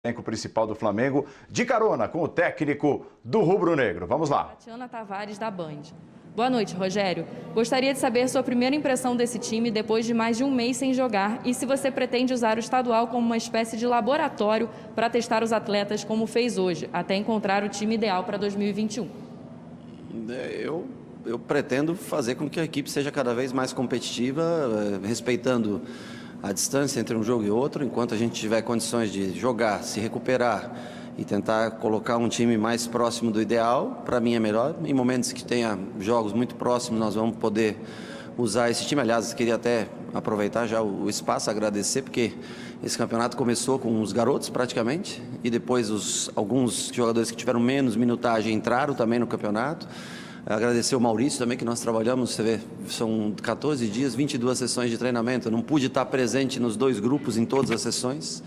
Elenco principal do Flamengo, de carona com o técnico do Rubro Negro. Vamos lá. Tatiana Tavares, da Band. Boa noite, Rogério. Gostaria de saber sua primeira impressão desse time depois de mais de um mês sem jogar e se você pretende usar o estadual como uma espécie de laboratório para testar os atletas como fez hoje, até encontrar o time ideal para 2021. Eu pretendo fazer com que a equipe seja cada vez mais competitiva, respeitando a distância entre um jogo e outro, enquanto a gente tiver condições de jogar, se recuperar e tentar colocar um time mais próximo do ideal, para mim é melhor. Em momentos que tenha jogos muito próximos, nós vamos poder usar esse time. Aliás, queria até aproveitar já o espaço, agradecer, porque esse campeonato começou com os garotos praticamente, e depois alguns jogadores que tiveram menos minutagem entraram também no campeonato. Agradecer o Maurício também, que nós trabalhamos, você vê, são 14 dias, 22 sessões de treinamento. Eu não pude estar presente nos dois grupos em todas as sessões,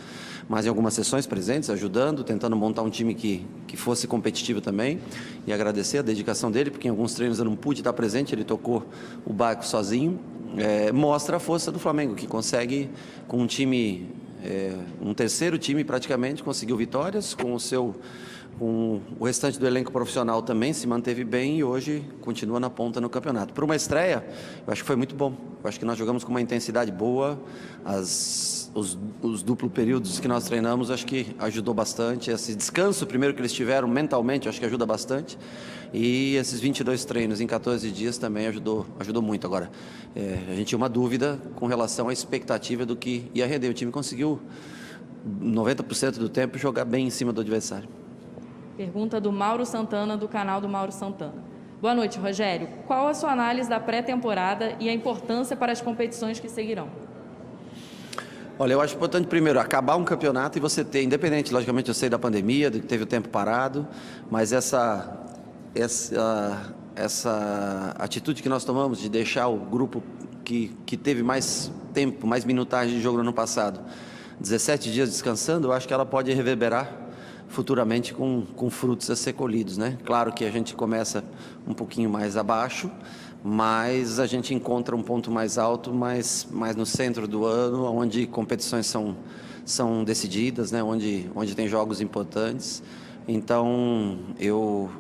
mas em algumas sessões presentes, ajudando, tentando montar um time que fosse competitivo também. E agradecer a dedicação dele, porque em alguns treinos eu não pude estar presente, ele tocou o barco sozinho. Mostra a força do Flamengo, que consegue, com um time, um terceiro time praticamente, conseguiu vitórias, com o restante do elenco profissional também se manteve bem e hoje continua na ponta no campeonato. Para uma estreia, eu acho que foi muito bom. Eu acho que nós jogamos com uma intensidade boa. Os duplos períodos que nós treinamos, acho que ajudou bastante. Esse descanso primeiro que eles tiveram mentalmente, acho que ajuda bastante. E esses 22 treinos em 14 dias também ajudou muito. Agora, a gente tinha uma dúvida com relação à expectativa do que ia render. O time conseguiu, 90% do tempo, jogar bem em cima do adversário. Pergunta do Mauro Santana, do canal do Mauro Santana. Boa noite, Rogério. Qual a sua análise da pré-temporada e a importância para as competições que seguirão? Olha, eu acho importante, primeiro, acabar um campeonato e você ter, independente, logicamente, eu sei da pandemia, de que teve o tempo parado, mas essa atitude que nós tomamos de deixar o grupo que teve mais tempo, mais minutagem de jogo no ano passado, 17 dias descansando, eu acho que ela pode reverberar futuramente com frutos a ser colhidos, né? Claro que a gente começa um pouquinho mais abaixo, mas a gente encontra um ponto mais alto, mais no centro do ano, onde competições são decididas, né? Onde tem jogos importantes. Então,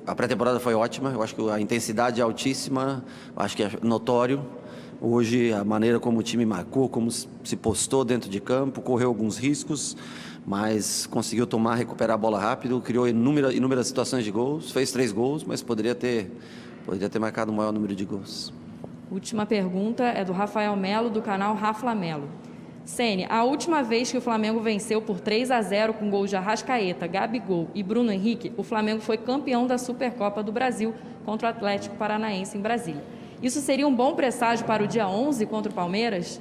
a pré-temporada foi ótima, eu acho que a intensidade é altíssima, acho que é notório. Hoje, a maneira como o time marcou, como se postou dentro de campo, correu alguns riscos, mas conseguiu recuperar a bola rápido, criou inúmeras situações de gols, fez 3 gols, mas poderia ter marcado um maior número de gols. Última pergunta é do Rafael Melo, do canal Rafa Melo. Ceni, a última vez que o Flamengo venceu por 3-0 com gols de Arrascaeta, Gabigol e Bruno Henrique, o Flamengo foi campeão da Supercopa do Brasil contra o Atlético Paranaense em Brasília. Isso seria um bom presságio para o dia 11 contra o Palmeiras?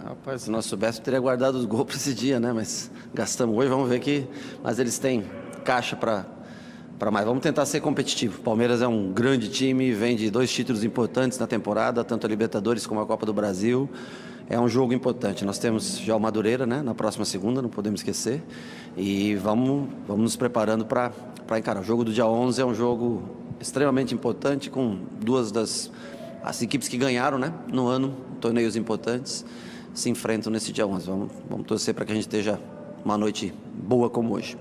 Rapaz, se nós soubéssemos, teria guardado os gols para esse dia, né? Mas gastamos hoje, vamos ver que... Mas eles têm caixa para mais. Vamos tentar ser competitivo. O Palmeiras é um grande time, vem de 2 títulos importantes na temporada, tanto a Libertadores como a Copa do Brasil. É um jogo importante. Nós temos já o Madureira, né? Na próxima segunda, não podemos esquecer. E vamos nos preparando para encarar. O jogo do dia 11 é um jogo extremamente importante, com 2 as equipes que ganharam, né? No ano, torneios importantes, se enfrentam nesse dia 11. Vamos torcer para que a gente esteja uma noite boa como hoje.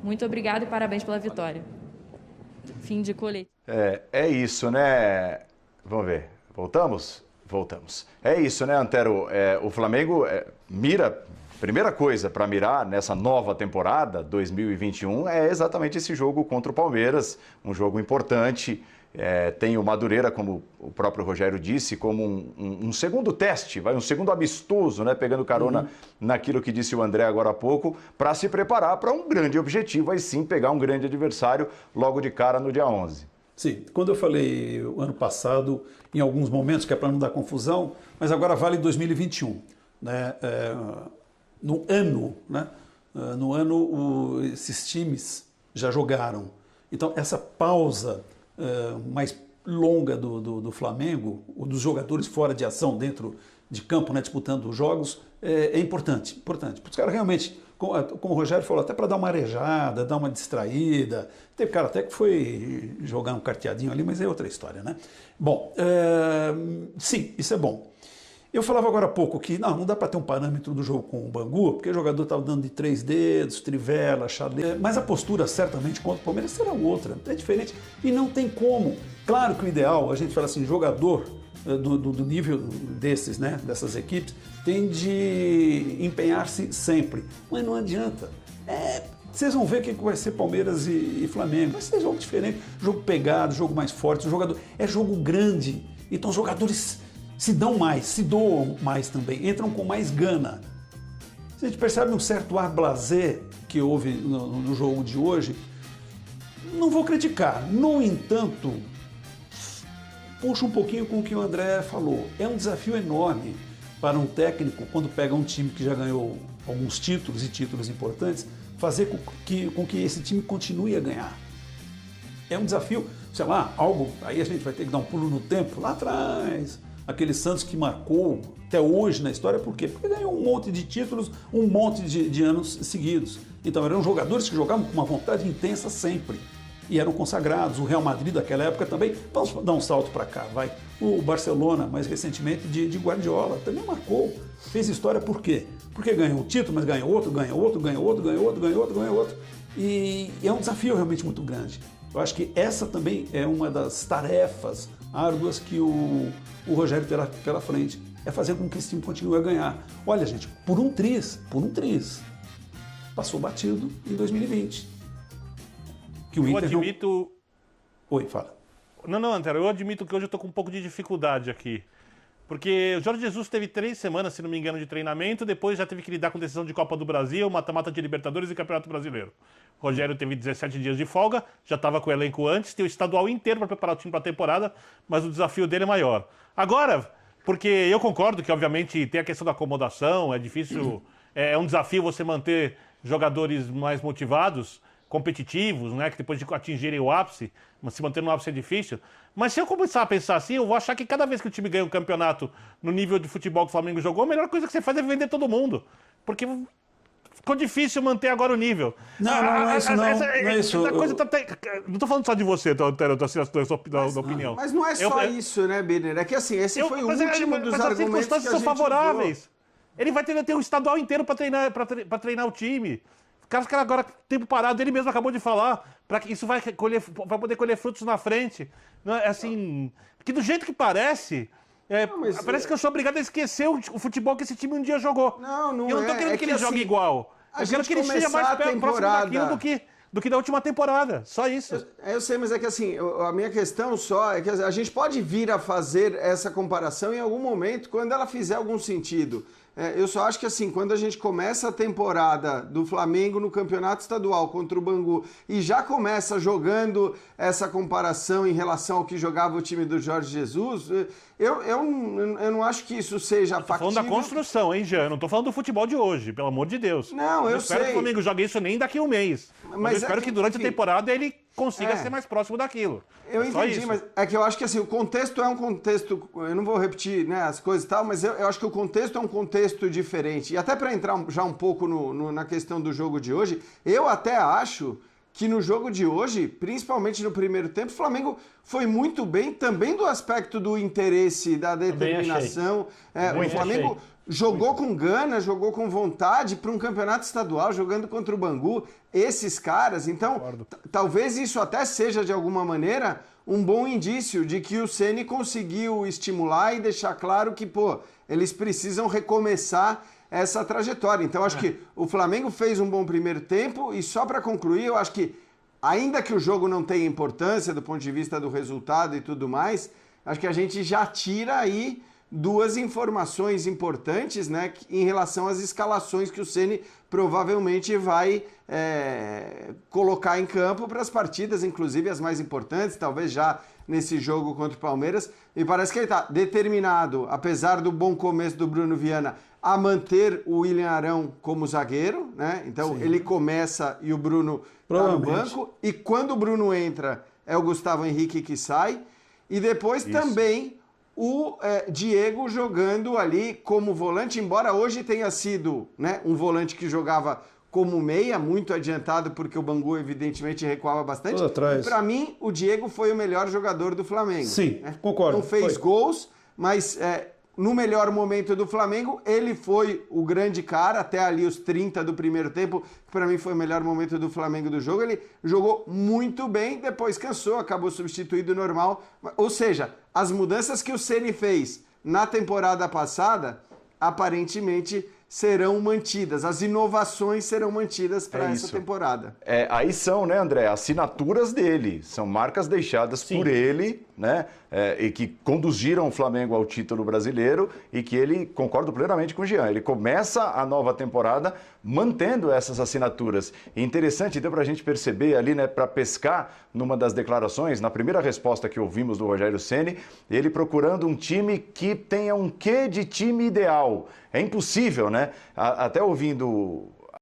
Muito obrigado e parabéns pela vitória. Fim de colete. É isso, né? Vamos ver. Voltamos? Voltamos. É isso, né, Antero? O Flamengo mira... Primeira coisa para mirar nessa nova temporada 2021 é exatamente esse jogo contra o Palmeiras, um jogo importante. Tem o Madureira, como o próprio Rogério disse, como um segundo teste, um segundo amistoso, né? Pegando carona naquilo que disse o André agora há pouco, para se preparar para um grande objetivo, aí sim pegar um grande adversário logo de cara no dia 11. Sim, quando eu falei o ano passado, em alguns momentos, que é para não dar confusão, mas agora vale 2021, né? No ano, esses times já jogaram. Então, essa pausa mais longa do Flamengo, ou dos jogadores fora de ação dentro de campo, né, disputando os jogos, é importante. Para os caras realmente, como o Rogério falou, até para dar uma arejada, dar uma distraída. Teve cara até que foi jogar um carteadinho ali, mas é outra história, né? Bom, sim, isso é bom. Eu falava agora há pouco que não dá para ter um parâmetro do jogo com o Bangu, porque o jogador estava dando de 3 dedos, trivela, xadrez, mas a postura certamente contra o Palmeiras será outra, é diferente e não tem como. Claro que o ideal, a gente fala assim, jogador do nível desses, né, dessas equipes, tem de empenhar-se sempre, mas não adianta. Vocês vão ver o que vai ser Palmeiras e Flamengo, vai ser jogo diferente, jogo pegado, jogo mais forte, o jogador é jogo grande, então os jogadores se dão mais, se doam mais também, entram com mais gana. A gente percebe um certo ar blasé que houve no jogo de hoje. Não vou criticar, no entanto, puxa um pouquinho com o que o André falou. É um desafio enorme para um técnico, quando pega um time que já ganhou alguns títulos e títulos importantes, fazer com que esse time continue a ganhar. É um desafio, sei lá, algo, aí a gente vai ter que dar um pulo no tempo, lá atrás. Aquele Santos que marcou até hoje na história, por quê? Porque ganhou um monte de títulos, um monte de anos seguidos. Então eram jogadores que jogavam com uma vontade intensa sempre. E eram consagrados. O Real Madrid daquela época também, vamos dar um salto para cá, vai. O Barcelona, mais recentemente, de Guardiola, também marcou. Fez história por quê? Porque ganhou um título, mas ganhou outro, ganhou outro, ganhou outro, ganhou outro, ganhou outro, ganhou outro. E é um desafio realmente muito grande. Eu acho que essa também é uma das tarefas árduas que o Rogério terá pela frente, é fazer com que esse time continue a ganhar. Olha, gente, por um triz, passou batido em 2020. Que o Inter admito... Oi, fala. Não, Antero, eu admito que hoje eu estou com um pouco de dificuldade aqui. Porque o Jorge Jesus teve 3 semanas, se não me engano, de treinamento, depois já teve que lidar com decisão de Copa do Brasil, mata-mata de Libertadores e Campeonato Brasileiro. O Rogério teve 17 dias de folga, já estava com o elenco antes, tem o estadual inteiro para preparar o time para a temporada, mas o desafio dele é maior. Agora, porque eu concordo que, obviamente, tem a questão da acomodação, é difícil, é um desafio você manter jogadores mais motivados, competitivos, né, que depois de atingirem o ápice, mas se manter no ápice é difícil. Mas se eu começar a pensar assim, eu vou achar que cada vez que o time ganha um campeonato no nível de futebol que o Flamengo jogou, a melhor coisa que você faz é vender todo mundo. Porque ficou difícil manter agora o nível. Não é isso, não. Não é isso. Não tô falando só de você, Antero, da sua opinião. Mas não é só isso, né, Birner? É que assim, esse foi o último dos argumentos que a gente usou. As circunstâncias são favoráveis. Ele vai ter um estadual inteiro para treinar o time. Caso que agora, tempo parado, ele mesmo acabou de falar, para que isso vai poder colher frutos na frente. Não é assim, porque do jeito que parece, parece que eu sou obrigado a esquecer o futebol que esse time um dia jogou. Não eu não tô querendo que ele jogue igual. Eu quero que ele esteja mais próximo daquilo do que da última temporada. Só isso. Eu sei, mas é que assim, a minha questão só é que a gente pode vir a fazer essa comparação em algum momento, quando ela fizer algum sentido. Eu só acho que assim, quando a gente começa a temporada do Flamengo no campeonato estadual contra o Bangu e já começa jogando essa comparação em relação ao que jogava o time do Jorge Jesus, eu não acho que isso seja factível. Tô falando da construção, hein, Jean? Eu não tô falando do futebol de hoje, pelo amor de Deus. Não, eu sei. Espero que o Flamengo jogue isso nem daqui a um mês. Mas eu espero que durante a temporada ele consiga ser mais próximo daquilo. Eu entendi, mas é que eu acho que assim, o contexto é um contexto, eu não vou repetir, né, as coisas e tal, mas eu acho que o contexto é um contexto diferente. E até para entrar já um pouco na questão do jogo de hoje, eu até acho que no jogo de hoje, principalmente no primeiro tempo, o Flamengo foi muito bem também do aspecto do interesse, da determinação. O Flamengo jogou com gana, jogou com vontade para um campeonato estadual, jogando contra o Bangu, esses caras. Então, talvez isso até seja, de alguma maneira, um bom indício de que o Ceni conseguiu estimular e deixar claro que, eles precisam recomeçar essa trajetória. Então, acho que o Flamengo fez um bom primeiro tempo e só para concluir, eu acho que, ainda que o jogo não tenha importância do ponto de vista do resultado e tudo mais, acho que a gente já tira aí 2 informações importantes, né, em relação às escalações que o Ceni provavelmente vai colocar em campo para as partidas, inclusive as mais importantes, talvez já nesse jogo contra o Palmeiras. E parece que ele está determinado, apesar do bom começo do Bruno Viana, a manter o William Arão como zagueiro, né? Então ele começa e o Bruno está no banco. E quando o Bruno entra, é o Gustavo Henrique que sai. E depois também o Diego jogando ali como volante, embora hoje tenha sido, né, um volante que jogava como meia, muito adiantado, porque o Bangu evidentemente recuava bastante. Para mim, o Diego foi o melhor jogador do Flamengo. Sim, concordo. Não fez gols, mas no melhor momento do Flamengo, ele foi o grande cara, até ali os 30 do primeiro tempo, que para mim foi o melhor momento do Flamengo do jogo. Ele jogou muito bem, depois cansou, acabou substituído normal. Ou seja, as mudanças que o Ceni fez na temporada passada, aparentemente serão mantidas, as inovações serão mantidas para essa temporada. Aí são, né, André, assinaturas dele, são marcas deixadas por ele, né, e que conduziram o Flamengo ao título brasileiro e que ele, concordo plenamente com o Jean, ele começa a nova temporada mantendo essas assinaturas. E interessante, deu para a gente perceber ali, né, para pescar numa das declarações, na primeira resposta que ouvimos do Rogério Ceni, ele procurando um time que tenha um quê de time ideal. É impossível, né? Até ouvindo